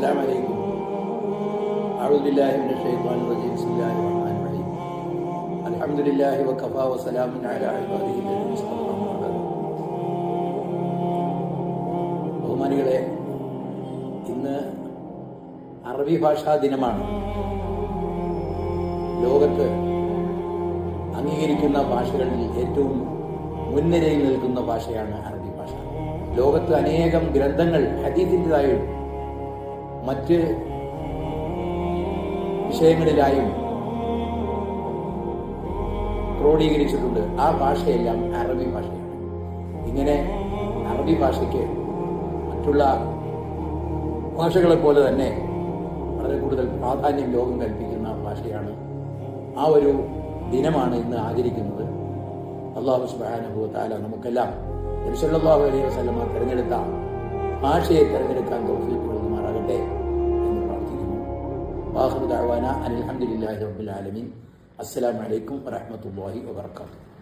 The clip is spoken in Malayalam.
السلام عليكم. أعوذ بالله من الشيطان الرجيم. بسم الله الرحمن الرحيم. الحمد لله وكفى وسلام على عباده الذين اصطفى. ബഹുമാനികളെ, ഇന്ന് അറബി ഭാഷാ ദിനമാണ്. ലോകത്ത് അംഗീകരിക്കുന്ന ഭാഷകളിൽ ഏറ്റവും മുൻനിരയിൽ നിൽക്കുന്ന ഭാഷയാണ് അറബി ഭാഷ. ലോകത്ത് അനേകം ഗ്രന്ഥങ്ങൾ ഹദീസിൻ്റെതായും മറ്റ് വിഷയങ്ങളിലായും ക്രോഡീകരിച്ചിട്ടുണ്ട്. ആ ഭാഷയെല്ലാം അറബി ഭാഷയാണ്. ഇങ്ങനെ അറബി ഭാഷയ്ക്ക് മറ്റുള്ള ഭാഷകളെ പോലെ തന്നെ വളരെ കൂടുതൽ പ്രാധാന്യം ലോകം കൽപ്പിക്കുന്ന ഭാഷയാണ്. ആ ഒരു ദിനമാണ് ഇന്ന് ആചരിക്കുന്നത്. അല്ലാഹു സുബ്ഹാനഹു വ തആല നമുക്കെല്ലാം നബി സല്ലല്ലാഹു അലൈഹി വസല്ലമ തിരഞ്ഞെടുത്ത ഭാഷയെ തിരഞ്ഞെടുക്കാൻ തൗഫീഖ് നൽകുമാറാകട്ടെ എന്ന് പ്രാർത്ഥിക്കുന്നു. വാഖിറു ദഅവാന അനിൽ ഹംദുലില്ലാഹി റബ്ബിൽ ആലമീൻ. അസ്സലാമു അലൈക്കും വറഹ്മത്തുള്ളാഹി വബറകാതുഹു.